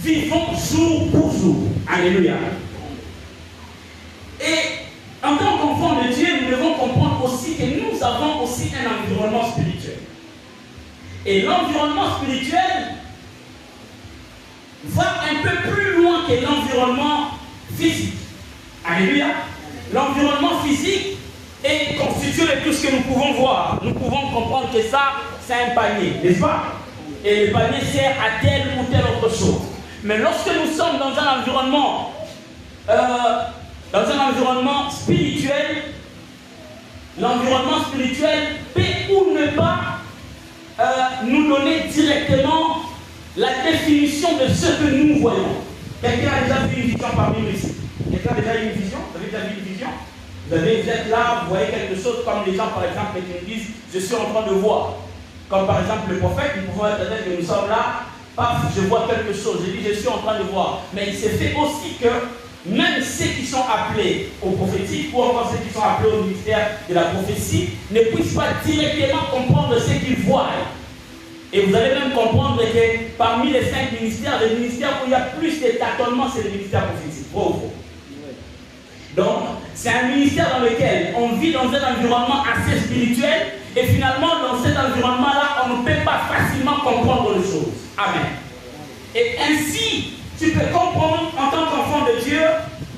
vivons jour pour jour. Alléluia. Et en tant qu'enfants de Dieu, nous devons comprendre aussi que nous avons aussi un environnement spirituel. Et l'environnement spirituel va un peu plus loin que l'environnement physique. Alléluia. L'environnement physique est constitué de tout ce que nous pouvons voir. Nous pouvons comprendre que ça, c'est un panier, n'est-ce pas? Et le panier sert à telle ou telle autre chose. Mais lorsque nous sommes dans un environnement spirituel, l'environnement spirituel peut ou ne pas nous donner directement la définition de ce que nous voyons. Quelqu'un a déjà vu une vision parmi nous ici? Quelqu'un a déjà eu une vision? Vous avez déjà vu une vision? Vous êtes là, vous voyez quelque chose comme les gens par exemple qui nous disent je suis en train de voir. Comme par exemple le prophète, nous pouvons être que nous sommes là, paf, je vois quelque chose, je dis je suis en train de voir. Mais il s'est fait aussi que même ceux qui sont appelés au prophétique ou encore ceux qui sont appelés au ministère de la prophétie ne puissent pas directement comprendre ce qu'ils voient. Et vous allez même comprendre que parmi les 5 ministères, le ministère où il y a plus de tâtonnements, c'est le ministère prophétique. Donc, c'est un ministère dans lequel on vit dans un environnement assez spirituel et finalement, dans cet environnement-là, on ne peut pas facilement comprendre les choses. Amen. Et ainsi, tu peux comprendre en tant qu'enfant de Dieu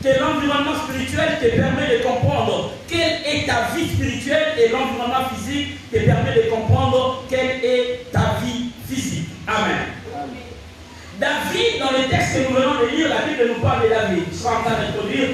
que l'environnement spirituel te permet de comprendre quelle est ta vie spirituelle et l'environnement physique te permet de comprendre quelle est ta vie physique. Amen. David, dans le texte que nous venons de lire, la Bible nous parle de David. Je serai en train d'introduire.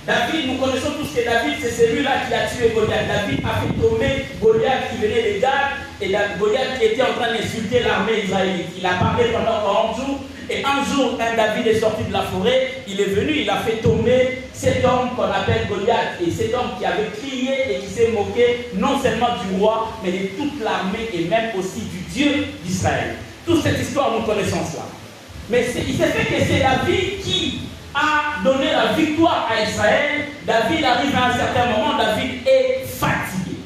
David, nous connaissons tous que David, c'est celui-là qui a tué Goliath. David a fait tomber Goliath qui venait de Gath et Goliath qui était en train d'insulter l'armée israélite. Il a parlé pendant 40 jours et un jour, quand David est sorti de la forêt, il est venu, il a fait tomber cet homme qu'on appelle Goliath. Et cet homme qui avait crié et qui s'est moqué non seulement du roi, mais de toute l'armée et même aussi du Dieu d'Israël. Toute cette histoire, nous connaissons cela. Mais il s'est fait que c'est David qui a donné la victoire à Israël. David arrive à un certain moment, David est fatigué.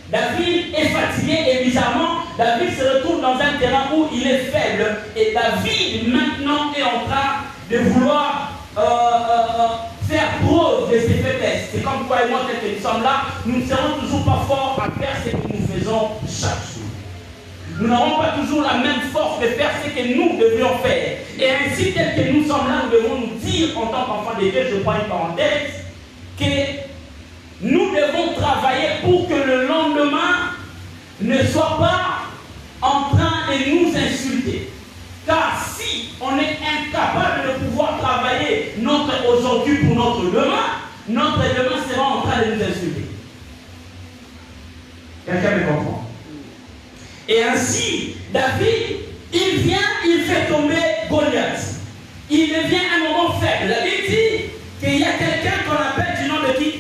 David est fatigué et bizarrement, David se retrouve dans un terrain où il est faible. Et David maintenant est en train de vouloir faire preuve de ses faiblesses. C'est comme toi et moi, tel que nous sommes là, nous ne serons toujours pas forts à faire ce que nous faisons chaque jour. Nous n'aurons pas toujours la même force de faire ce que nous devions faire. Et ainsi, tel que nous sommes là, nous devons nous dire en tant qu'enfants de Dieu, je prends une parenthèse, que nous devons travailler pour que le lendemain ne soit pas en train de nous insulter. Car si on est incapable de pouvoir travailler notre aujourd'hui pour notre demain sera en train de nous insulter. Quelqu'un me comprend? Et ainsi, David, il vient, il fait tomber Goliath. Il devient un moment faible. La Bible dit qu'il y a quelqu'un qu'on appelle du nom de qui?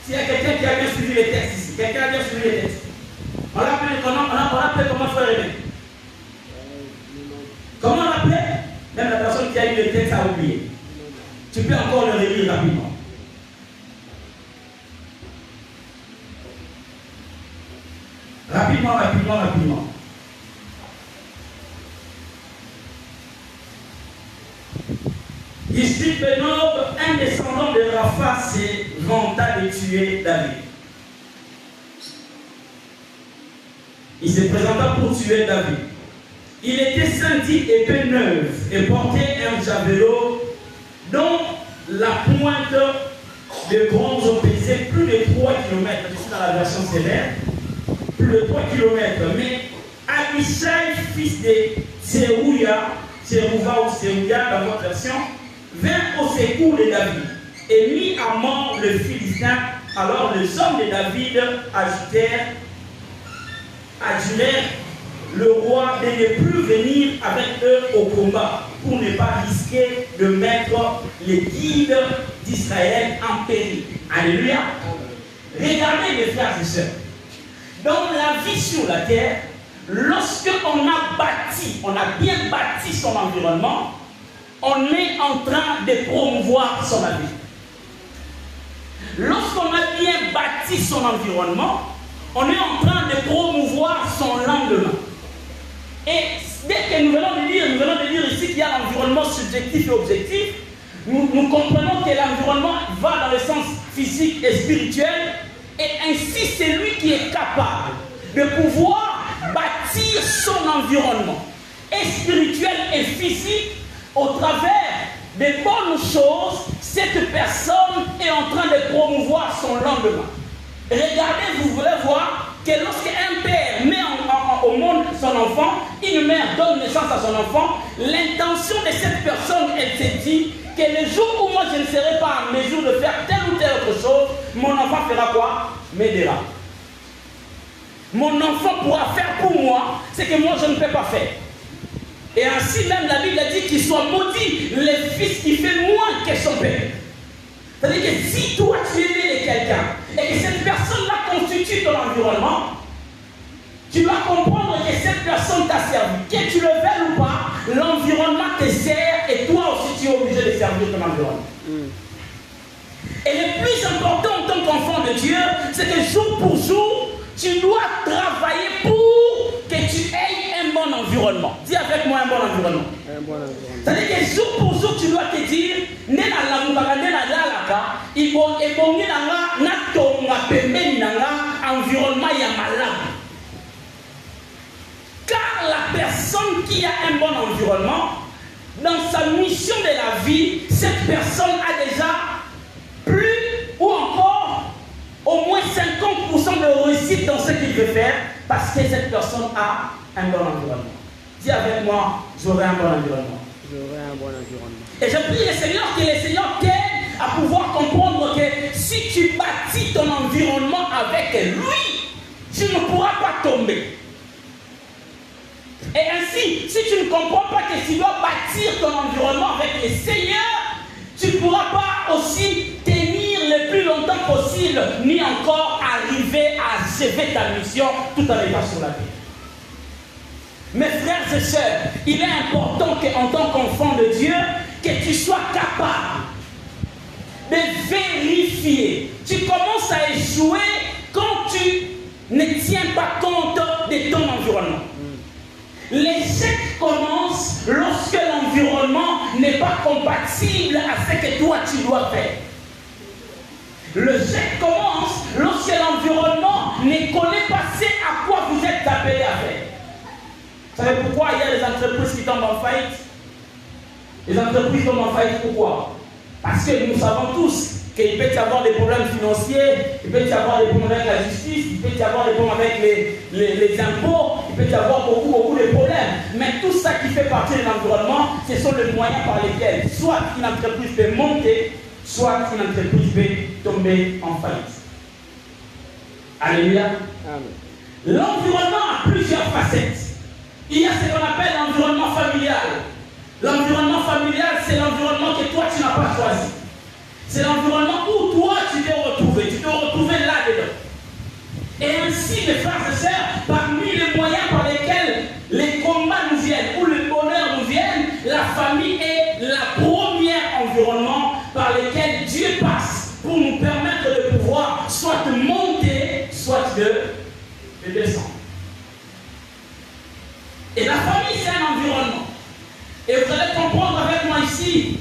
S'il y a quelqu'un qui a bien suivi les textes ici, quelqu'un a bien suivi les textes. On l'appelle comment frère Aimé? Comment on l'appelle? Même la personne qui a lu le texte a oublié. Tu peux encore le relire rapidement. Rapidement. Ici, Benob, un descendant de Rapha, s'est vanta de tuer David. Il se présenta pour tuer David. Il était ceint épée neuve et portait un javelot dont la pointe de bronze pesait plus de 3 km. Je suis dans la version sévère. Plus de 3 km. Mais Abishai, fils de Tserouya dans votre version, vint au secours de David et mit à mort le Philistin. Alors les hommes de David adjurèrent le roi de ne plus venir avec eux au combat pour ne pas risquer de mettre les guides d'Israël en péril. Alléluia. Regardez mes frères et sœurs. Dans la vie sur la terre, lorsque on a bien bâti son environnement, on est en train de promouvoir son avenir. Lorsqu'on a bien bâti son environnement, on est en train de promouvoir son lendemain. Et l'environnement subjectif et objectif, nous comprenons que l'environnement va dans le sens physique et spirituel, et ainsi c'est lui qui est capable de pouvoir bâtir son environnement, et spirituel et physique, au travers des bonnes choses. Cette personne est en train de promouvoir son lendemain. Regardez, vous voulez voir que lorsqu'un père met au monde son enfant, une mère donne naissance à son enfant, l'intention de cette personne, elle se dit que le jour où moi je ne serai pas en mesure de faire telle ou telle autre chose, mon enfant fera quoi? M'aidera. Mon enfant pourra faire pour moi ce que moi je ne peux pas faire. Et ainsi même la Bible a dit qu'il soit maudit le fils qui fait moins que son père. C'est-à-dire que si toi tu es né de quelqu'un et que cette personne-là constitue ton environnement, tu dois comprendre que cette personne t'a servi. Que tu le veuilles ou pas, l'environnement te sert et toi aussi tu es obligé de servir ton environnement. Et le plus important en tant qu'enfant de Dieu, c'est que jour pour jour, tu dois travailler pour que tu aies un bon environnement. Dis avec moi un bon environnement. C'est-à-dire que jour pour jour, tu dois te dire, environnement car la personne qui a un bon environnement, dans sa mission de la vie, cette personne a déjà plus ou encore au moins 50% de réussite dans ce qu'il veut faire, parce que cette personne a un bon environnement. Dis avec moi, j'aurai un bon environnement. J'aurai un bon environnement. Et je prie le Seigneur que le Seigneur t'aide à pouvoir comprendre que si tu bâtis ton environnement avec lui, tu ne pourras pas tomber. Et ainsi, si tu ne comprends pas que tu dois bâtir ton environnement avec le Seigneur, tu ne pourras pas aussi tenir le plus longtemps possible, ni encore arriver à achever ta mission tout en étant sur la terre. Mes frères et sœurs, il est important qu'en tant qu'enfant de Dieu, que tu sois capable de vérifier. Tu commences à échouer quand tu ne tiens pas compte de ton environnement. L'échec commence lorsque l'environnement n'est pas compatible à ce que toi tu dois faire. L'échec commence lorsque l'environnement ne connaît pas ce à quoi vous êtes appelé à faire. Vous savez pourquoi il y a des entreprises qui tombent en faillite? Les entreprises tombent en faillite pourquoi? Parce que nous savons tous qu'il peut y avoir des problèmes financiers, il peut y avoir des problèmes avec la justice, il peut y avoir des problèmes avec les impôts, il peut y avoir beaucoup de problèmes. Mais tout ça qui fait partie de l'environnement, ce sont les moyens par lesquels soit une entreprise peut monter, soit une entreprise peut tomber en faillite. Alléluia. L'environnement a plusieurs facettes. Il y a ce qu'on appelle l'environnement familial. L'environnement familial, c'est l'environnement que toi tu n'as pas choisi. C'est l'environnement où toi tu t'es retrouvé. Tu t'es retrouvé là-dedans. Et ainsi, mes frères et sœurs, parmi les moyens par lesquels les combats nous viennent, ou le bonheur nous viennent, la famille est le premier environnement par lequel Dieu passe pour nous permettre de pouvoir soit de monter, soit de descendre. Et la famille, c'est un environnement. Et vous allez comprendre avec moi ici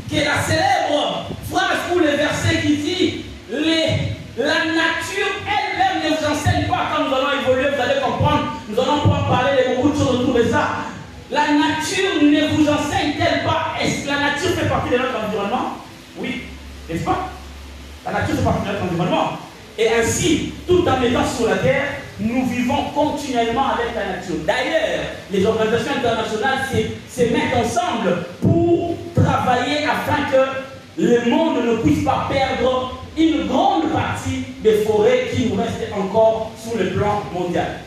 que la célèbre phrase ou le verset qui dit la nature elle-même ne vous enseigne pas. Quand nous allons évoluer, vous allez comprendre, nous allons pouvoir parler de beaucoup de choses autour de ça. La nature ne vous enseigne-t-elle pas? Est-ce que la nature fait partie de notre environnement? Oui, n'est-ce pas? La nature fait partie de notre environnement. Et ainsi, tout en étant sur la terre, nous vivons continuellement avec la nature. D'ailleurs, les organisations internationales se mettent ensemble pour travailler afin que le monde ne puisse pas perdre une grande partie des forêts qui nous restent encore sur le plan mondial.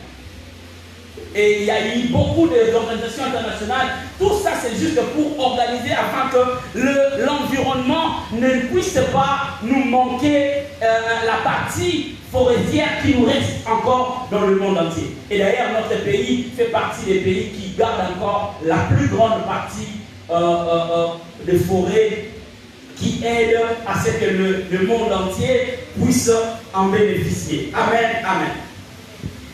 Et il y a eu beaucoup d'organisations internationales. Tout ça, c'est juste pour organiser afin que l'environnement ne puisse pas nous manquer la partie forestière qui nous reste encore dans le monde entier. Et d'ailleurs, notre pays fait partie des pays qui gardent encore la plus grande partie des forêts qui aident à ce que le monde entier puisse en bénéficier. Amen, amen.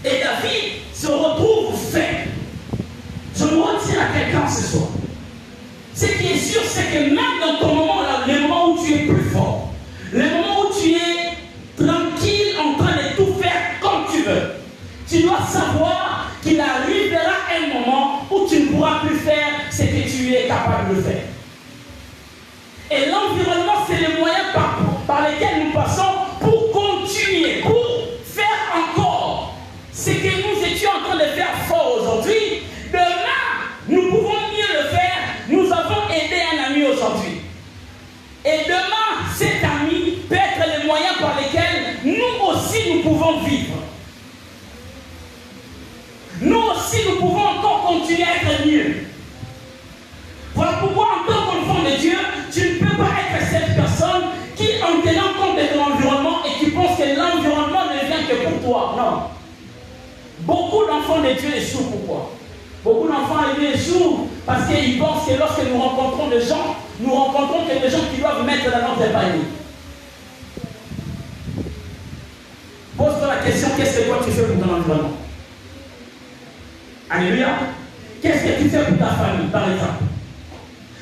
Et David se retrouve faible. Je me retiens à quelqu'un ce soir. c'est que même dans ton moment, là, les moments où tu es plus fort, les moments où tu es tranquille en train de tout faire comme tu veux, tu dois savoir qu'il arrivera un moment où tu ne pourras plus faire ce que tu es capable de faire. Et l'environnement, c'est les moyens par lesquels nous passons pour continuer, pour faire encore ce que nous étions en train de faire fort aujourd'hui. Demain, nous pouvons mieux le faire. Nous avons aidé un ami aujourd'hui. Et demain, cet ami peut être les moyens par lesquels nous aussi nous pouvons vivre. Nous aussi, nous pouvons encore continuer à être mieux. Voilà pourquoi, en tant qu'enfant de Dieu, tu ne peux pas être cette personne qui, en tenant compte de ton environnement et qui pense que l'environnement ne vient que pour toi. Non. Beaucoup d'enfants de Dieu échouent. Pourquoi? Beaucoup d'enfants de Dieu échouent parce qu'ils pensent que lorsque nous rencontrons des gens, nous rencontrons que des gens qui doivent mettre dans notre panier. Pose-toi la question, qu'est-ce que toi tu fais pour ton environnement? Alléluia. Qu'est-ce que tu fais pour ta famille, par exemple?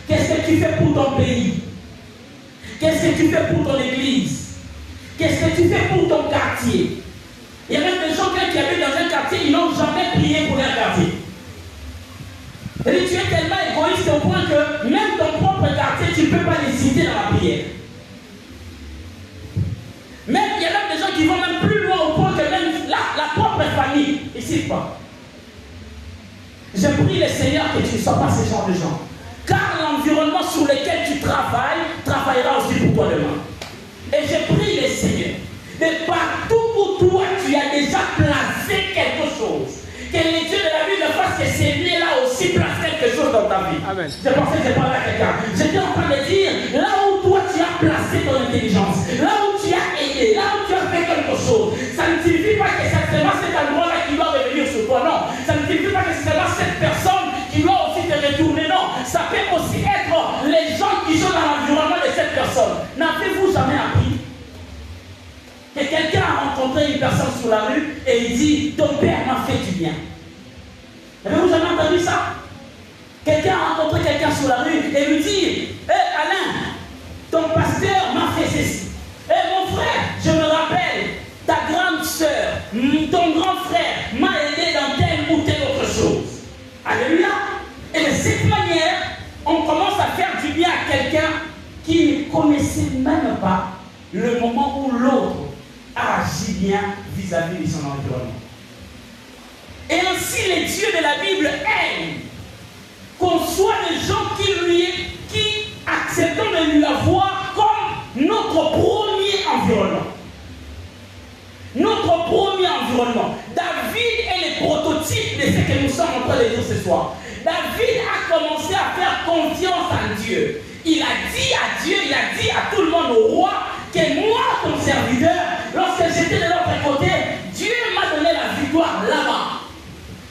Qu'est-ce que tu fais pour ton pays? Qu'est-ce que tu fais pour ton église? Qu'est-ce que tu fais pour ton quartier? Il y a même des gens qui habitent dans un quartier, ils n'ont jamais prié pour leur quartier. Et tu es tellement égoïste au point que même ton propre quartier, tu ne peux pas les citer dans la prière. Même, il y a même des gens qui vont même plus loin au point que même la propre famille, ils ne citent pas. Je prie le Seigneur que tu ne sois pas ce genre de gens. Car l'environnement sur lequel tu travailles, travaillera aussi pour toi demain. Et je prie le Seigneur, de partout où toi tu as déjà placé quelque chose, que les dieux de la Bible fassent que ces lieux-là aussi placent quelque chose dans ta vie. Amen. Je pensais que je parlais à quelqu'un. J'étais en train de dire, là où toi tu as placé ton intelligence, là où tu as aidé, là où tu as fait quelque chose, ça ne signifie pas que c'est seulement cet endroit-là qui doit revenir sur toi, non. Ça ne signifie pas que c'est seulement cette personne qui doit aussi te retourner, non. Ça peut aussi être les gens qui sont dans l'environnement de cette personne. N'avez-vous jamais appris que quelqu'un a rencontré une personne sur la rue et il dit, ton père m'a fait du bien? Avez-vous jamais entendu ça? Quelqu'un a rencontré quelqu'un sur la rue et lui dit, Alain, ton pasteur m'a fait ceci. Mon frère, je me rappelle, ta grande soeur, ton grand frère m'a aidé dans telle ou telle autre chose. Alléluia. Et de cette manière, on commence à faire du bien à quelqu'un qui ne connaissait même pas le moment où l'autre a agi bien vis-à-vis de son environnement. Et ainsi, les dieux de la Bible aiment qu'on soit des gens qui acceptons de lui avoir comme notre premier environnement. Notre premier environnement. David est le prototype de ce que nous sommes en train de dire ce soir. David a commencé à faire confiance en Dieu. Il a dit à Dieu, il a dit à tout le monde, au roi, que moi, ton serviteur, lorsque j'étais de l'autre côté, Dieu m'a donné la victoire là-bas.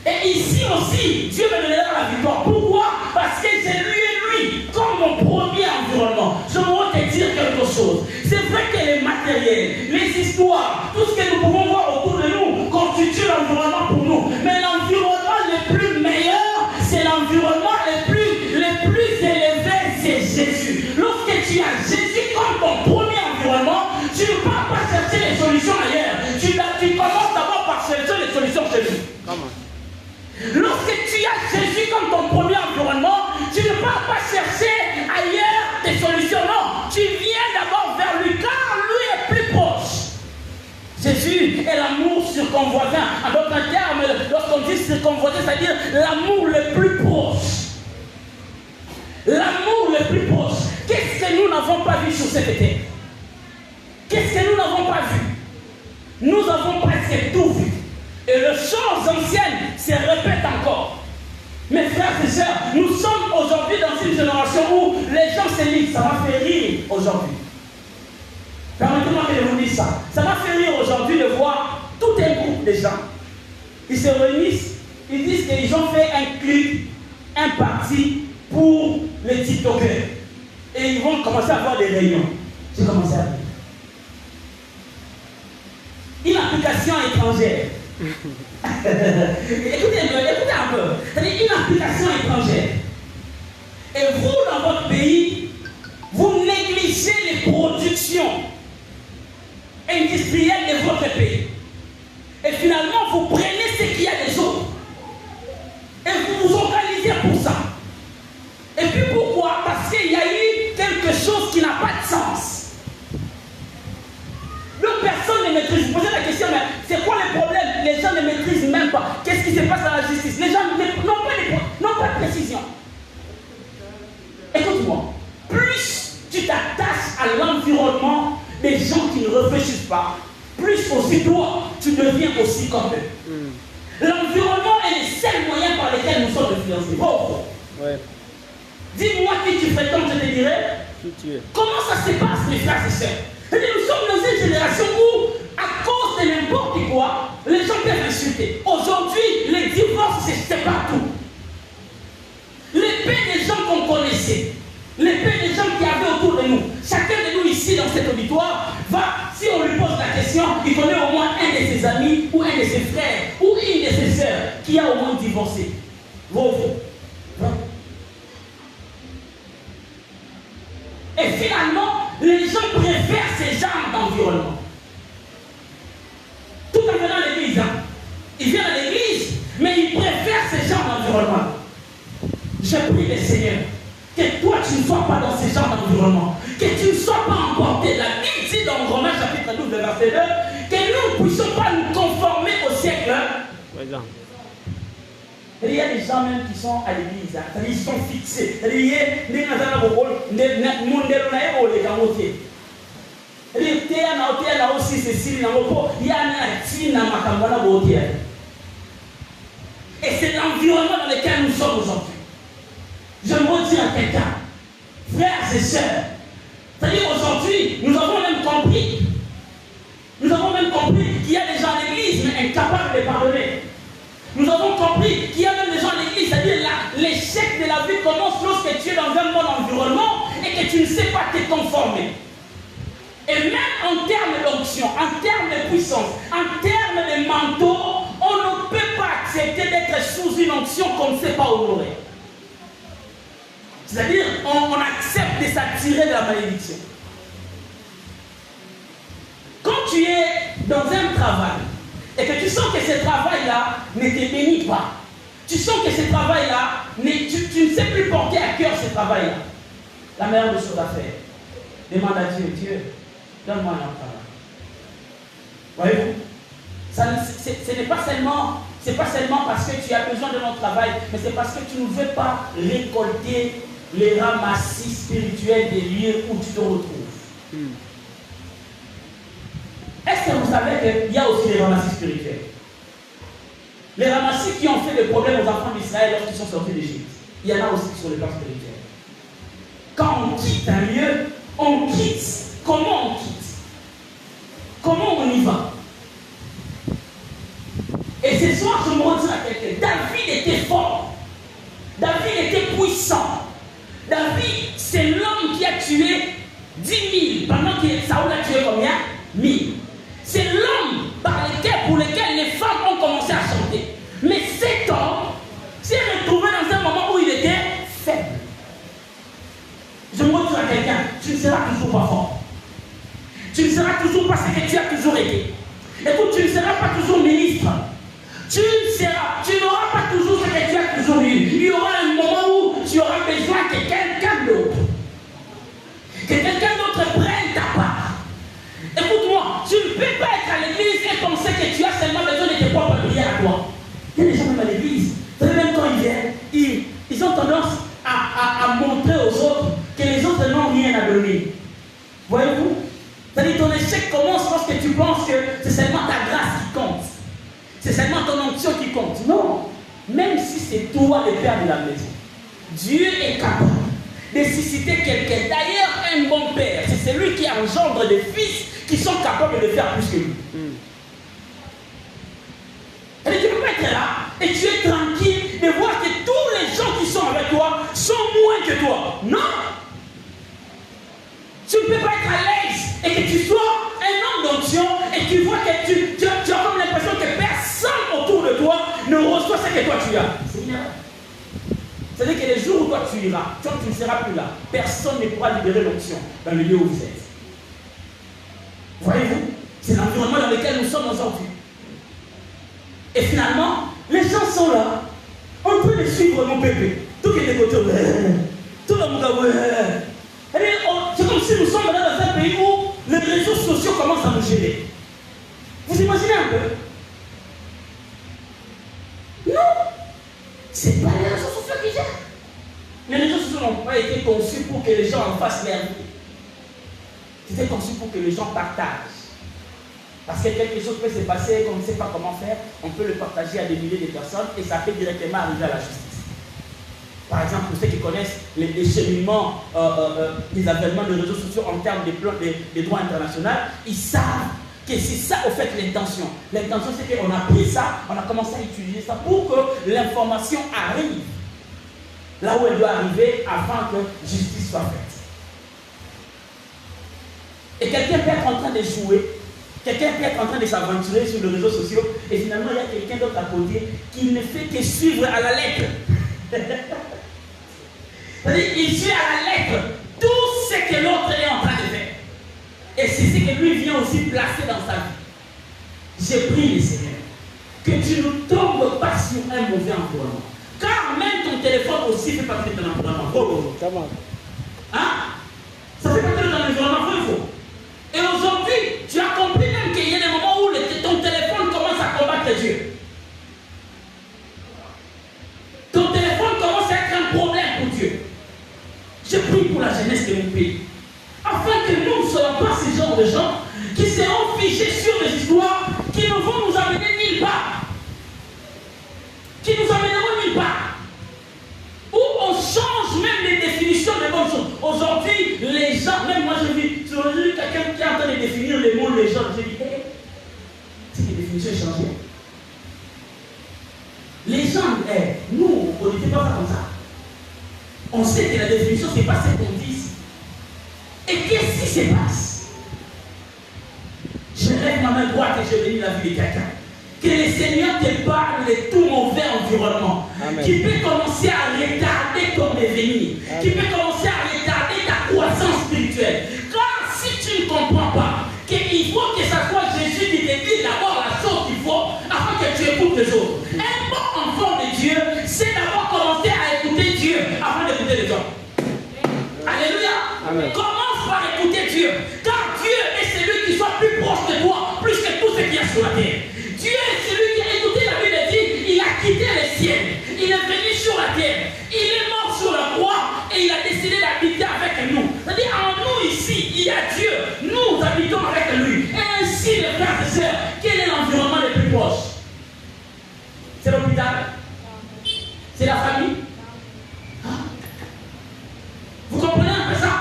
Et ici aussi, Dieu me donnera la victoire. Pourquoi? Parce que j'ai lui comme mon premier environnement. Je voudrais te dire quelque chose. C'est vrai que les matériels, les histoires, tout ce que nous pouvons voir autour de nous constitue l'environnement pour nous. Mais l'environnement le plus meilleur, c'est l'environnement le plus élevé, c'est Jésus. Lorsque tu as Jésus comme ton premier environnement, tu ne vas pas chercher les solutions ailleurs. Tu commences d'abord par chercher les solutions chez lui. Lorsque tu as Jésus comme ton premier environnement, tu ne vas pas chercher ailleurs tes solutions. Non, tu viens d'abord vers lui car lui est plus proche. Jésus est l'amour sur ton voisin. En d'autres termes, lorsqu'on dit sur ton voisin, c'est-à-dire l'amour le plus proche. L'amour le plus proche. Qu'est-ce que nous n'avons pas vu sur cette terre? Qu'est-ce que nous n'avons pas vu? Nous avons presque tout vu. Et les choses anciennes se répètent encore. Mes frères et sœurs, nous sommes aujourd'hui dans une génération où les gens se disent, ça m'a fait rire aujourd'hui. Permettez-moi que je vous dise ça. Ça m'a fait rire aujourd'hui de voir tout un groupe de gens. Ils se réunissent, ils disent qu'ils ont fait un clip, un parti pour les TikTokers. Et ils vont commencer à avoir des réunions. J'ai commencé à dire. Une application étrangère. écoutez un peu. C'est-à-dire une application étrangère. Et vous, dans votre pays, précise. Les gens n'ont pas de précision. Écoute-moi, plus tu t'attaches à l'environnement des gens qui ne réfléchissent pas, plus aussi toi, tu deviens aussi comme eux. L'environnement est le seul moyen par lequel nous sommes influencés. Ouais. Dis-moi qui tu fréquentes, je te dirai. Qui tu es? Comment ça se passe, mes frères et sœurs? Nous sommes dans une génération où, à cause de n'importe quoi, les gens peuvent insulter. Aujourd'hui, les divorces, c'est partout. Les paix des gens qu'on connaissait, les paix des gens qui avaient autour de nous, chacun de nous ici dans cet auditoire, si on lui pose la question, il connaît au moins un de ses amis, ou un de ses frères, ou une de ses sœurs, qui a au moins divorcé. Et finalement, les gens préfèrent ces genres d'environnement. Tout en venant à l'église, ils viennent à l'église, mais ils préfèrent ces genres d'environnement. Je prie le Seigneur que toi tu ne sois pas dans ces genres d'environnement, que tu ne sois pas emporté. La Bible dit dans Romains chapitre 12, verset 2, que nous ne puissions pas nous conformer au siècle. Il y a des gens même qui sont à l'église, ils sont fixés. Il y a des gens et c'est l'environnement dans lequel nous sommes aujourd'hui. Je me redis à quelqu'un, frères et sœurs, c'est-à-dire aujourd'hui, nous avons même compris qu'il y a des gens à l'église, mais incapables de pardonner. Nous avons compris qu'il y a même des gens à l'église, c'est-à-dire l'échec de la vie commence lorsque tu es dans un bon environnement et que tu ne sais pas te conformer. Et même en termes d'onction, en termes de puissance, en termes de manteau, on ne peut pas accepter d'être sous une onction qu'on ne sait pas honorer. C'est-à-dire, on accepte de s'attirer de la malédiction. Quand tu es dans un travail et que tu sens que ce travail-là ne te bénit pas, tu sens que ce travail-là, tu ne sais plus porter à cœur ce travail-là, la meilleure des choses à faire, demande à Dieu, Dieu, donne-moi un travail. Voyez-vous? Ce n'est pas seulement parce que tu as besoin de notre travail, mais c'est parce que tu ne veux pas récolter les ramassis spirituels des lieux où tu te retrouves. Est-ce que vous savez qu'il y a aussi les ramassis spirituels? Les ramassis qui ont fait des problèmes aux enfants d'Israël lorsqu'ils sont sortis d'Égypte. Il y en a aussi sur le plan spirituel. Quand on quitte un lieu, on quitte. Comment on quitte? Comment on y va? Et ce soir, je me redis à quelqu'un, David était fort. David était puissant. David, c'est l'homme qui a tué 10 000, pendant que Saoul a tué combien? 1000. C'est l'homme pour lequel les femmes ont commencé à chanter. Mais cet homme s'est retrouvé dans un moment où il était faible. Je me redis à quelqu'un, tu ne seras toujours pas fort. Tu ne seras toujours pas ce que tu as toujours été. Écoute, tu ne seras pas toujours ministre. Tu n'auras pas toujours ce que tu as toujours eu. Il y aura un moment où tu auras besoin que quelqu'un d'autre, prenne ta part. Écoute-moi, tu ne peux pas être à l'église et penser que tu as seulement besoin de tes propres prières à toi. Il y a des gens même à l'église, même quand ils viennent, ils ont tendance à montrer aux autres que les autres n'ont rien à donner. Voyez-vous? C'est-à-dire ton échec commence lorsque tu penses que c'est seulement ta grâce qui compte. C'est seulement ton onction qui compte. Non. Même si c'est toi le père de la maison, Dieu est capable de susciter quelqu'un. D'ailleurs, un bon père, c'est celui qui engendre des fils qui sont capables de faire plus que lui. Et tu ne peux pas être là et tu es tranquille de voir que tous les gens qui sont avec toi sont moins que toi. Non. Tu ne peux pas être à l'aise et que tu sois un homme d'onction et tu vois que tu as comme l'impression que personne autour de toi ne reçoit ce que toi tu as. C'est-à-dire que les jours où toi tu iras, toi tu ne seras plus là, personne ne pourra libérer l'onction dans le lieu où vous êtes. Voyez-vous? C'est l'environnement dans lequel nous sommes aujourd'hui. Et finalement, les gens sont là. On peut les suivre, mon bébé. Tout qui est des côtés, tout le monde, c'est comme si nous sommes dans un pays où les réseaux sociaux commencent à nous gêner. Vous imaginez un peu? Non. Ce n'est pas les réseaux sociaux qui gèrent. Les réseaux sociaux n'ont pas été conçus pour que les gens en fassent leur vie. C'était conçu pour que les gens partagent. Parce que quelque chose peut se passer qu'on ne sait pas comment faire, on peut le partager à des milliers de personnes et ça peut directement arriver à la justice. Par exemple, pour ceux qui connaissent les cheminements, les avènements de réseaux sociaux en termes des droits internationaux, ils savent que c'est ça, au fait, l'intention. L'intention, c'est qu'on a pris ça, on a commencé à utiliser ça pour que l'information arrive là où elle doit arriver afin que justice soit faite. Et quelqu'un peut être en train de jouer, quelqu'un peut être en train de s'aventurer sur les réseaux sociaux, et finalement, il y a quelqu'un d'autre à côté qui ne fait que suivre à la lettre. C'est-à-dire, il suit à la lettre tout ce que l'autre est en train de faire. Et c'est ce que lui vient aussi placer dans sa vie. J'ai pris le Seigneur, que tu ne tombes pas sur un mauvais environnement. Car même ton téléphone aussi fait partie de ton environnement. Hein? Ça fait partie de ton environnement, vrai ou faux? Et aujourd'hui, tu as compris même qu'il y a des moments où ton téléphone commence à combattre Dieu. Ton téléphone commence à être un problème pour Dieu. Je prie pour la jeunesse de mon pays, afin que nous ne soyons pas ce genre de gens qui seront fichés sur des histoires qui ne vont nous amener nulle part. Qui nous amèneront nulle part. Où on change même les définitions de bonnes choses. Aujourd'hui, les gens, même moi je vis, aujourd'hui quelqu'un qui est en train de définir les mots les gens, je dis, hey, c'est que les définitions ont changé. Les gens, nous, on n'était pas comme ça. On sait que la définition, ce n'est pas ce qu'on dit ici. Et qu'est-ce qui se passe? Je lève ma main droite et je bénis la vie de quelqu'un. Que le Seigneur te parle de tout mauvais environnement. Amen. Qui peut commencer à retarder ton devenir. Amen. Qui peut commencer à retarder ta croissance spirituelle. Car si tu ne comprends pas qu'il faut que ça soit Jésus qui te dit d'abord la chose qu'il faut afin que tu écoutes les autres. Un bon enfant de Dieu, c'est d'abord commencer à écouter Dieu avant d'écouter les autres. Alléluia. Amen. Commence par écouter Dieu. Car Dieu est celui qui soit plus proche de toi, plus que tout ce qu'il y a sur la terre. Dieu est celui qui a écouté la Bible dit, il a quitté les ciels, il est venu sur la terre, il est mort sur la croix et il a décidé d'habiter avec nous. C'est-à-dire en nous ici, il y a Dieu, nous habitons avec lui. Et ainsi, les frères et sœurs, quel est l'environnement le plus proche? C'est l'hôpital? C'est la famille? Hein? Vous comprenez un peu ça?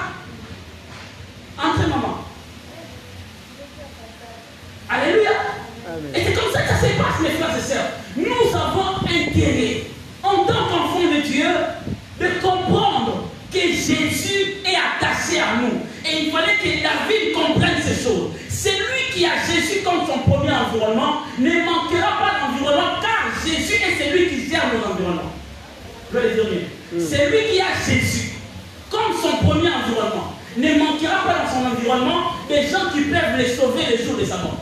Entre maman. Alléluia. Amen. Et c'est comme ça que ça se passe, mes frères et sœurs. Nous avons intérêt, en tant qu'enfants de Dieu, de comprendre que Jésus est attaché à nous. Et il fallait que David comprenne ces choses. Celui qui a Jésus comme son premier environnement ne manquera pas d'environnement, car Jésus est celui qui gère nos environnements. Je vais le dire bien. Celui qui a Jésus comme son premier environnement ne manquera pas dans son environnement des gens qui peuvent les sauver les jours de sa mort.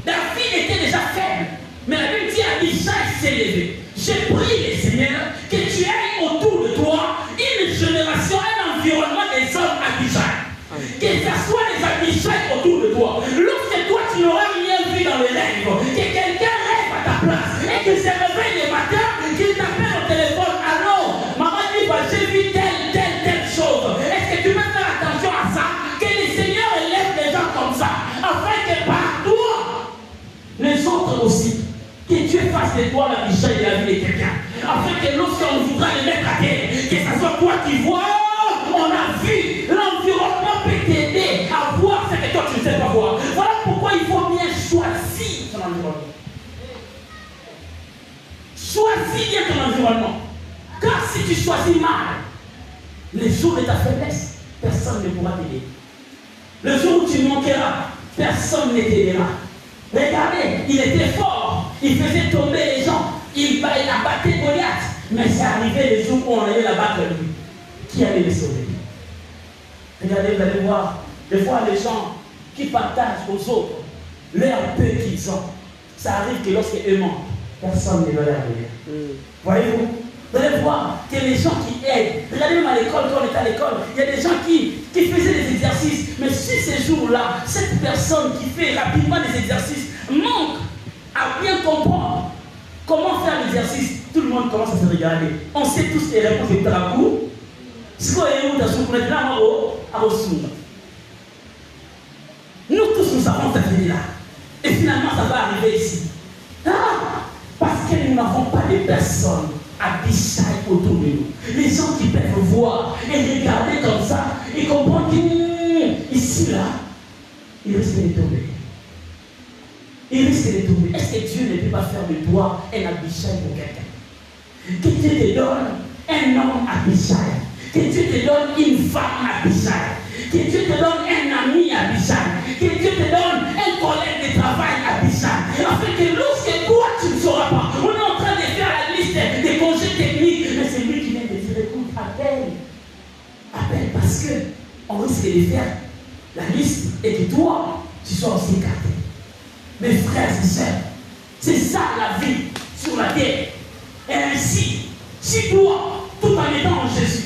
David était déjà faible, mais la Bible dit à Isaïe s'est levé. Je prie le Seigneur que tu aies autour de toi une génération, un environnement des hommes Abishai. Que ce soit des Abishai autour de toi. Lorsque toi tu n'auras rien vu dans les rêves, que quelqu'un rêve à ta place et qu'il se réveille le matin, qu'il t'appelle au téléphone. Alors, maman dit, j'ai vu telle chose. Est-ce que tu peux faire attention à ça? Que le Seigneur élève les gens comme ça, afin que par toi, les autres aussi, que Dieu fasse de toi la vie de la vie de quelqu'un, afin que lorsqu'on voudra les mettre à terre, que ce soit toi qui vois, on a vu, l'environnement peut t'aider à voir ce que toi tu ne sais pas voir. Voilà pourquoi il faut bien choisir ton environnement. Choisis bien ton environnement. Car si tu choisis mal, les jours de ta faiblesse, personne ne pourra t'aider. Le jour où tu manqueras, personne ne t'aidera. Regardez, il était fort, il faisait tomber les gens, il abattait Goliath, mais c'est arrivé le jour où on allait l'abattre lui. Qui allait le sauver? Regardez, vous allez voir, des fois les gens qui partagent aux autres leur peu qu'ils ont, ça arrive que lorsqu'ils manquent, personne ne va leur aider. Voyez-vous? Vous allez voir que les gens qui aident, regardez même à l'école, quand on est à l'école, il y a des gens qui faisaient des exercices, mais si ces jours-là, cette personne qui fait rapidement des exercices manque à bien comprendre comment faire l'exercice, tout le monde commence à se regarder. On sait tous les réponses de Tarabou. Ce qu'on est dans ce qu'on est là, nous tous, nous savons cette idée-là. Et finalement, ça va arriver ici. Ah, parce que nous n'avons pas de personnes à Abishai autour de nous. Les gens qui peuvent voir et regarder comme ça et comprendre qu'ici, là, il risque de tomber. Il risque de tomber. Est-ce que Dieu ne peut pas faire de toi un Abishai pour quelqu'un? Que Dieu te donne un homme Abishai. Que Dieu te donne une femme Abishai. Que Dieu te donne un ami Abishai. Que Dieu te donne un collègue de travail Abishai. Afin que lorsque toi tu ne sauras pas, on est en train de faire la liste des congés techniques, mais c'est lui qui vient de dire écoute, appelle. Appelle parce que on risque de faire la liste et que toi, tu sois aussi écarté. Mes frères et sœurs, c'est ça la vie sur la terre. Et ainsi, si toi, tout en étant en Jésus,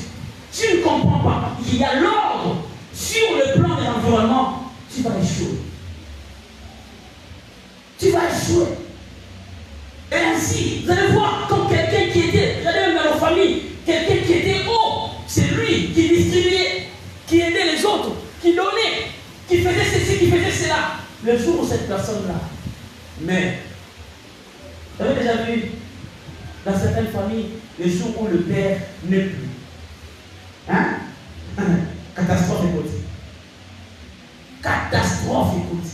tu ne comprends pas qu'il y a l'ordre sur le plan de l'environnement, tu vas échouer. Tu vas échouer. Et ainsi, vous allez voir comme quelqu'un qui était, regardez même dans nos familles, quelqu'un qui était haut, c'est lui qui distribuait, qui aidait les autres, qui donnait, qui faisait ceci, qui faisait cela. Le jour où cette personne-là, mais, vous avez déjà vu, dans certaines familles, le jour où le père n'est plus. Hein? Catastrophe, écoute. Catastrophe, écoute.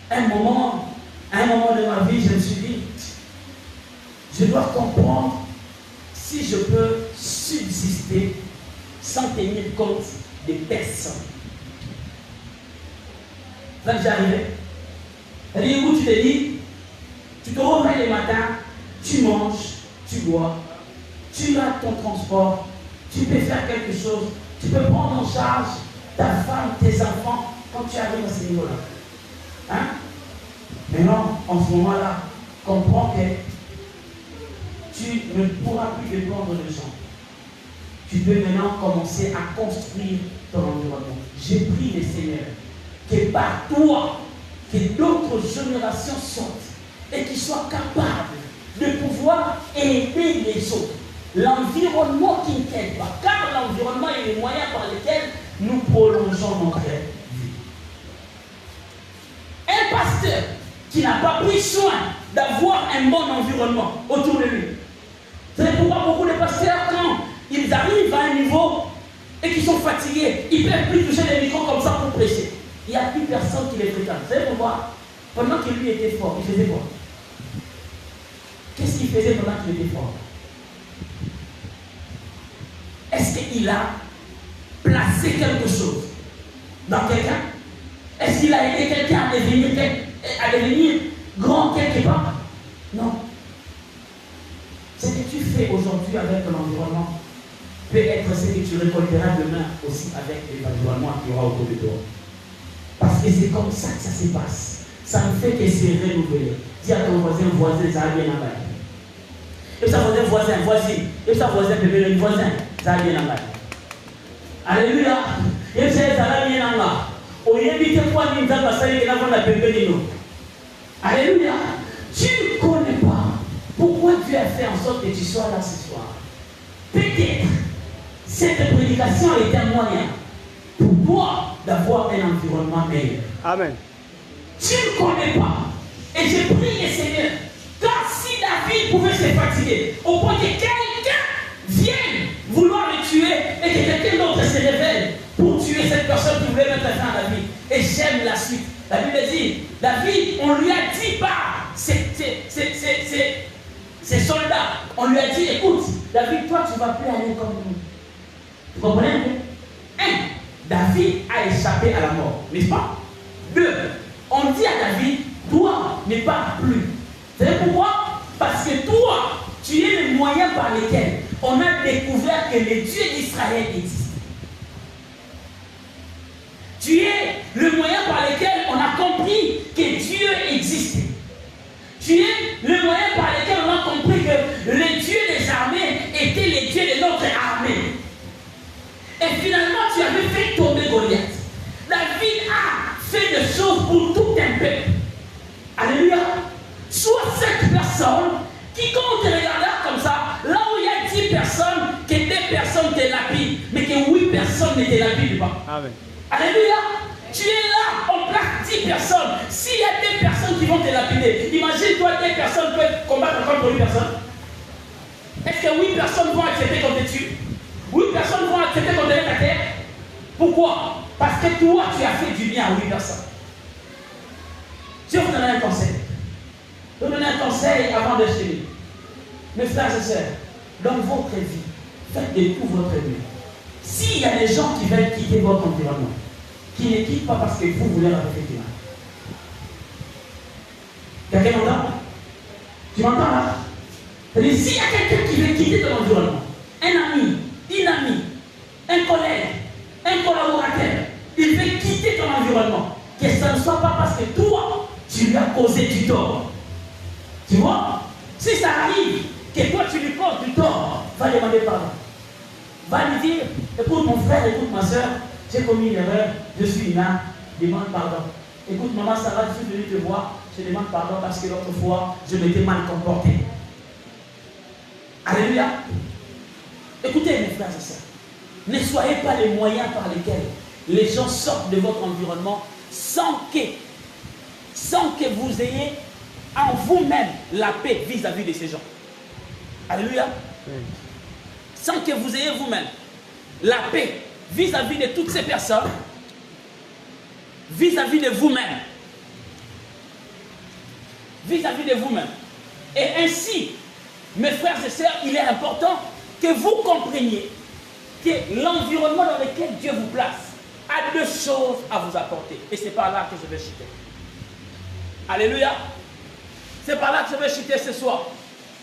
Un moment de ma vie, je me suis dit, je dois comprendre si je peux subsister sans tenir compte des personnes. Ça m'est arrivé. C'est-à-dire où tu te dis, tu te réveilles le matin, tu manges, tu bois, tu as ton transport, tu peux faire quelque chose, tu peux prendre en charge ta femme, tes enfants, quand tu arrives à ce niveau-là. Hein? Maintenant, en ce moment-là, comprends que tu ne pourras plus dépendre de gens. Tu peux maintenant commencer à construire ton environnement. J'ai pris le Seigneur que par toi, que d'autres générations sortent et qu'ils soient capables de pouvoir aider les autres. L'environnement qui ne t'aide pas, car l'environnement est le moyen par lequel nous prolongeons notre vie. Un pasteur qui n'a pas pris soin d'avoir un bon environnement autour de lui. Vous savez pourquoi beaucoup de pasteurs, quand ils arrivent à un niveau et qu'ils sont fatigués, ils ne peuvent plus toucher les micros comme ça pour prêcher. Il n'y a plus personne qui les fréquente. Vous savez pourquoi? Pendant que lui était fort, il faisait quoi? Qu'est-ce qu'il faisait pendant qu'il était fort? Est-ce qu'il a placé quelque chose dans quelqu'un? Est-ce qu'il a aidé quelqu'un à devenir grand quelque part? Non. Ce que tu fais aujourd'hui avec ton environnement peut être ce que tu récolteras demain aussi avec l'environnement qu'il y aura autour de toi. Parce que c'est comme ça que ça se passe. Ça ne fait que se renouveler. Dis à ton voisin, ça va bien en bas. Et ça voisin, et ça voisin, bébé, voisin, ça va bien en bas. Alléluia. Et ça va bien en bas. Au lieu de quoi nous avons passé et nous avons bébé de nous. Alléluia. Tu ne connais pas pourquoi Dieu a fait en sorte que tu sois là ce soir. Peut-être cette prédication est un moyen pour toi d'avoir un environnement meilleur. Amen. Tu ne connais pas. Et je prie le Seigneur. Car si David pouvait se fatiguer, au point que quelqu'un vienne vouloir le tuer et que quelqu'un d'autre se révèle pour tuer cette personne qui voulait mettre fin à David. Et j'aime la suite. La Bible dit, David, on lui a dit par ces soldats, on lui a dit, écoute, David, toi tu ne vas plus aller comme nous. Vous comprenez un peu? 1. David a échappé à la mort, n'est-ce pas? 2. On dit à David, toi ne pars plus. Vous savez pourquoi? Parce que toi, tu es le moyen par lequel on a découvert que le Dieu d'Israël existe. Tu es le moyen par lequel on a compris que Dieu existait. Tu es le moyen par lequel on a compris que le Dieu des armées était le Dieu de notre armée. Et finalement, tu avais fait tomber Goliath. David a fait des choses pour tout un peuple. Alléluia. Sois cette personne qui, quand on personne ne te lapide pas. Amen. Alléluia. Tu es là, on place 10 personnes. S'il y a des personnes qui vont te lapider, imagine-toi des personnes peuvent combattre contre 8 personnes. Est-ce que 8 personnes vont accepter qu'on te tue? 8 personnes vont accepter qu'on te mette à terre? Pourquoi? Parce que toi, tu as fait du bien à 8 personnes. Je vais vous donner un conseil. Je vais vous donner un conseil avant de finir. Mes frères et sœurs, dans votre vie, faites de tout votre vie. S'il y a des gens qui veulent quitter votre environnement, qui ne quittent pas parce que vous voulez leur faire du mal. Quelqu'un m'entend? Tu m'entends là? C'est-à-dire, s'il y a quelqu'un qui veut quitter ton environnement, un ami, une amie, un collègue, un collaborateur, il veut quitter ton environnement, que ce ne soit pas parce que toi, tu lui as causé du tort. Tu vois? Si ça arrive, que toi tu lui causes du tort, va demander pardon. Va lui dire, écoute mon frère, écoute ma soeur, j'ai commis une erreur, je suis humain, demande pardon. Écoute maman, ça va, je suis venu te voir, je demande pardon parce que l'autre fois, je m'étais mal comporté. Alléluia. Écoutez mes frères et sœurs, ne soyez pas les moyens par lesquels les gens sortent de votre environnement sans que vous ayez en vous-même la paix vis-à-vis de ces gens. Alléluia. Sans que vous ayez vous-même la paix vis-à-vis de toutes ces personnes, vis-à-vis de vous-même. Vis-à-vis de vous-même. Et ainsi, mes frères et sœurs, il est important que vous compreniez que l'environnement dans lequel Dieu vous place a 2 choses à vous apporter. Et c'est par là que je vais chuter. Alléluia. C'est par là que je vais chuter ce soir.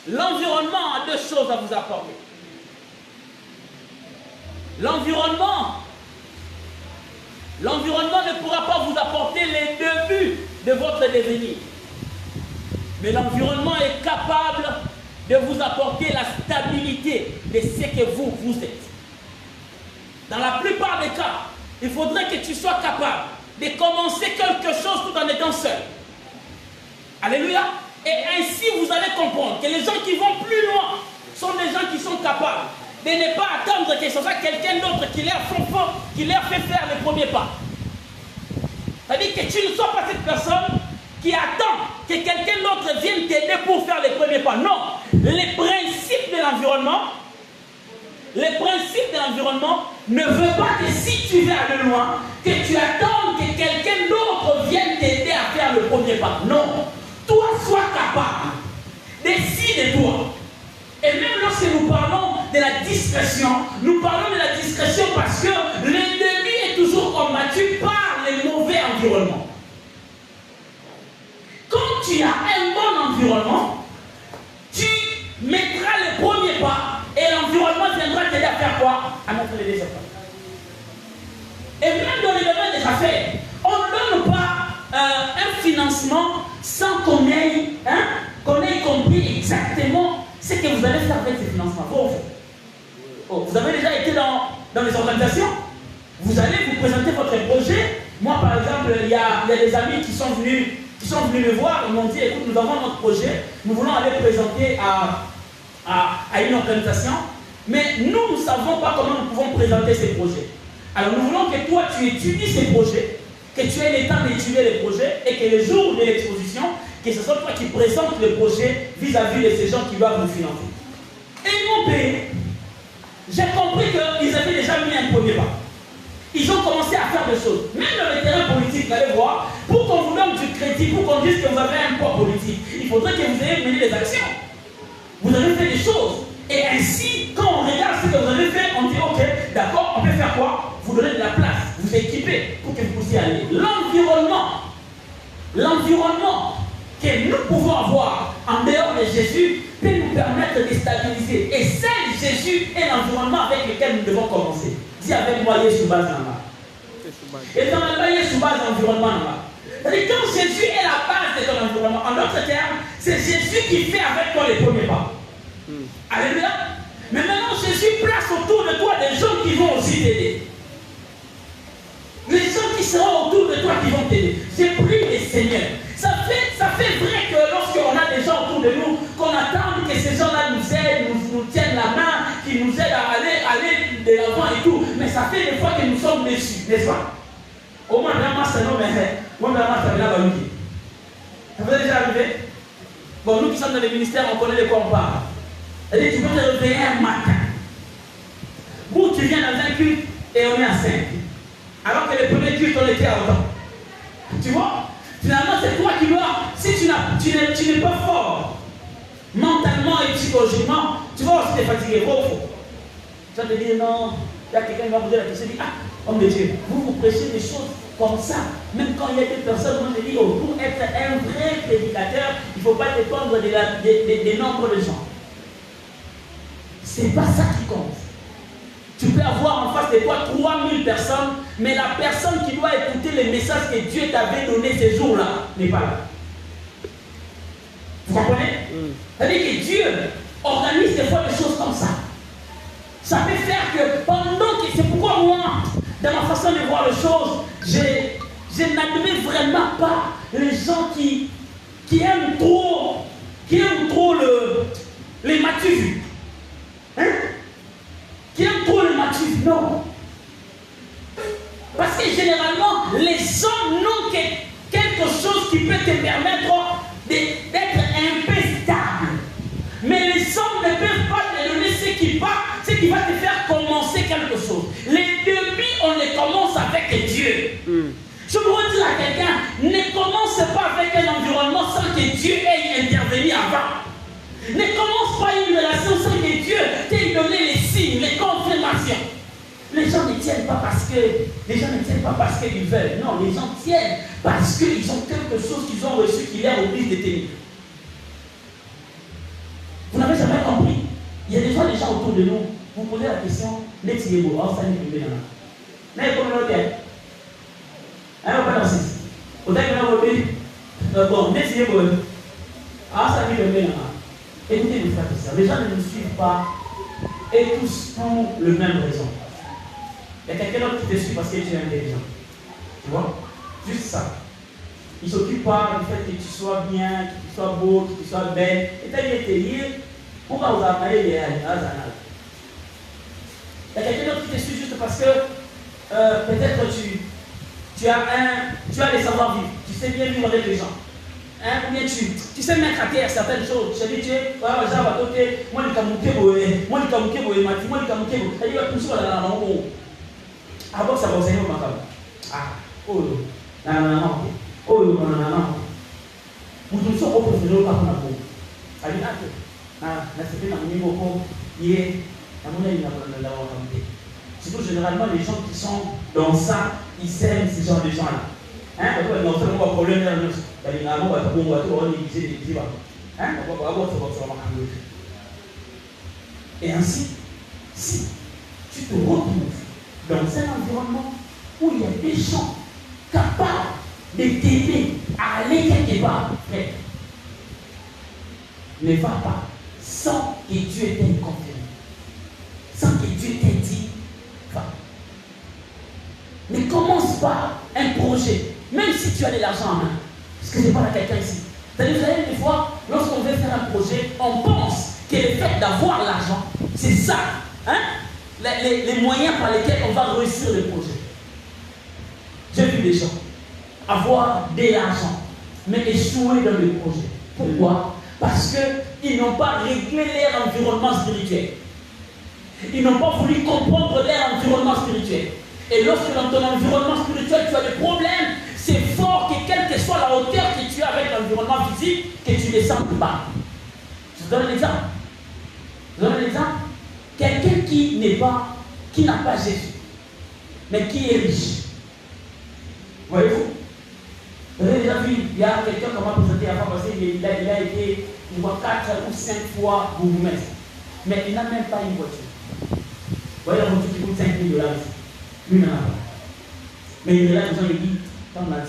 L'environnement a 2 choses à vous apporter. L'environnement ne pourra pas vous apporter les débuts de votre devenir. Mais l'environnement est capable de vous apporter la stabilité de ce que vous êtes. Dans la plupart des cas, il faudrait que tu sois capable de commencer quelque chose tout en étant seul. Alléluia. Et ainsi, vous allez comprendre que les gens qui vont plus loin sont des gens qui sont capables de ne pas attendre que ce soit quelqu'un d'autre qui leur fait faire le premier pas. C'est-à-dire que tu ne sois pas cette personne qui attend que quelqu'un d'autre vienne t'aider pour faire les premiers pas. Non. Les principes de l'environnement ne veulent pas que si tu veux aller loin, que tu attends que quelqu'un d'autre vienne t'aider à faire le premier pas. Non. Toi, sois capable. Décide-toi. Et même lorsque nous parlons de la discrétion, nous parlons de la discrétion parce que l'ennemi est toujours combattu par les mauvais environnements. Quand tu as un bon environnement, tu mettras le premier pas et l'environnement viendra t'aider à faire quoi? À mettre les deuxièmes pas. Et même dans le domaine des affaires, on ne donne pas un financement sans qu'on ait compris exactement ce que vous allez faire avec ces financements. Vous avez déjà été dans les organisations, vous allez vous présenter votre projet. Moi, par exemple, il y a des amis qui sont venus me voir, ils m'ont dit, écoute, nous avons notre projet, nous voulons aller présenter à une organisation, mais nous ne savons pas comment nous pouvons présenter ces projets. Alors nous voulons que toi, tu étudies ces projets, que tu aies le temps d'étudier les projets et que le jour de l'exposition, que ce soit toi qui présentes le projet vis-à-vis de ces gens qui doivent nous financer. Et ils m'ont payé. J'ai compris qu'ils avaient déjà mis un premier pas. Ils ont commencé à faire des choses. Même dans le terrain politique, vous allez voir, pour qu'on vous donne du crédit, pour qu'on dise que vous avez un poids politique, il faudrait que vous ayez mené des actions. Vous avez fait des choses. Et ainsi, quand on regarde ce que vous avez fait, on dit, ok, d'accord, on peut faire quoi? Vous donnez de la place, vous équipez pour que vous puissiez aller. L'environnement que nous pouvons avoir en dehors de Jésus peut nous permettre de stabiliser. Et seul Jésus est l'environnement avec lequel nous devons commencer. Dis avec moi, Yeshua Zama. Et dans la base, Yeshua l'environnement. C'est-à-dire quand Jésus est la base de ton environnement, en d'autres termes, c'est Jésus qui fait avec toi les premiers pas. Alléluia. Mais maintenant, Jésus place autour de toi des gens qui vont aussi t'aider. Les gens qui seront autour de toi qui vont t'aider. J'ai pris les seigneurs. Ça fait vrai que lorsqu'on a des gens autour de nous, qu'on attend que ces gens-là nous aident, nous tiennent la main, qui nous aident à aller de l'avant et tout. Mais ça ça fait des fois que nous sommes déçus, n'est-ce pas? Au moins, vraiment, c'est non, mais moi, vraiment, ça vient à ça vous est déjà arrivé? Bon, nous qui sommes dans les ministères, on connaît de quoi on parle. C'est-à-dire, tu peux te réveiller un matin. Où tu viens dans un culte et on est à 5. Alors que le premier culte, on était à autant. Tu vois? Finalement, c'est toi qui dois. Si tu n'es pas fort, mentalement et psychologiquement, tu vas aussi te fatiguer. Faux. Tu vas te dire non. Il y a quelqu'un qui va poser la question, il dit, ah, homme de Dieu, vous prêchez des choses comme ça. Même quand il y a des personnes, moi je dis, oh, pour être un vrai prédicateur, il ne faut pas dépendre des nombres de gens. C'est pas ça qui compte. Tu peux avoir en face de toi 3000 personnes, mais la personne qui doit écouter les messages que Dieu t'avait donnés ces jours-là n'est pas là. Vous comprenez? C'est-à-dire que Dieu organise des fois des choses comme ça. Ça peut faire que pendant que... C'est pourquoi moi, dans ma façon de voir les choses, je n'admets vraiment pas les gens qui aiment trop les matus. Hein? Qui aiment trop les matus, non. Parce que généralement, les hommes n'ont que quelque chose qui peut te permettre d'être un peu stable. Mais les hommes ne peuvent pas te donner ce qui va te faire commencer quelque chose. Les débuts, on les commence avec Dieu. Je voudrais dire à quelqu'un, ne commence pas avec un environnement sans que Dieu ait intervenu avant. Ne commence pas une relation sans que Dieu t'ait donné les signes, les confirmations. Les gens ne tiennent pas parce qu'ils veulent. Non, les gens tiennent parce qu'ils ont quelque chose qu'ils ont reçu qui leur oblige de tenir. Vous n'avez jamais compris. Il y a des fois des gens autour de nous. Vous posez la question, n'étiez beau, ça n'est plus bien. N'est-ce pas le cas? Alors, pas dans ce. Au début, bon, n'étiez beau. Ça n'est plus bien. Écoutez, mes frères et sœurs, les gens ne nous suivent pas et tous pour la même raison. Il y a quelqu'un d'autre qui te suit parce que tu es intelligent. Tu vois? Juste ça. Il ne s'occupe pas du fait que tu sois bien, que tu sois beau, que tu sois belle. Et t'as dit, pourquoi vous avez les Hazanal? Il y a quelqu'un d'autre qui te suit juste parce que peut-être tu as les savoir-vivre. Tu sais bien vivre avec les gens. Hein, ou bien tu sais mettre à terre certaines choses. Tu sais, moi, je suis moi, ça va enseigner au macabre. Vous sommes au professeur par rapport. Surtout généralement les gens qui sont dans ça, ils aiment ce genre de gens-là. Hein, parce que nous avons un problème dans nous. Et ainsi, si tu te retrouves dans un environnement où il y a des gens capables de t'aider à aller quelque part, frère, ne va pas sans que Dieu t'ait confirmé, sans que Dieu t'ait dit, va. Ne commence pas un projet, même si tu as de l'argent en main, parce que je parle à quelqu'un ici. C'est-à-dire, vous savez, des fois, lorsqu'on veut faire un projet, on pense que le fait d'avoir l'argent, c'est ça, hein? Les moyens par lesquels on va réussir le projet. J'ai vu des gens avoir de l'argent, mais échouer dans le projet. Pourquoi? Parce qu'ils n'ont pas réglé leur environnement spirituel. Ils n'ont pas voulu comprendre leur environnement spirituel. Et lorsque dans ton environnement spirituel, tu as des problèmes, c'est fort que quelle que soit la hauteur que tu as avec l'environnement physique, que tu descends plus bas. Je vous donne un exemple. Quelqu'un qui n'a pas Jésus, mais qui est riche. Voyez-vous? Vous avez déjà vu, il y a quelqu'un qu'on m'a présenté avant parce qu'il a été, il voit 4 ou 5 fois bourgmestre. Mais il n'a même pas une voiture. Vous voyez la voiture qui coûte $5 000 ici. Lui n'en a pas. Mais il est là, les gens lui disent, comme dans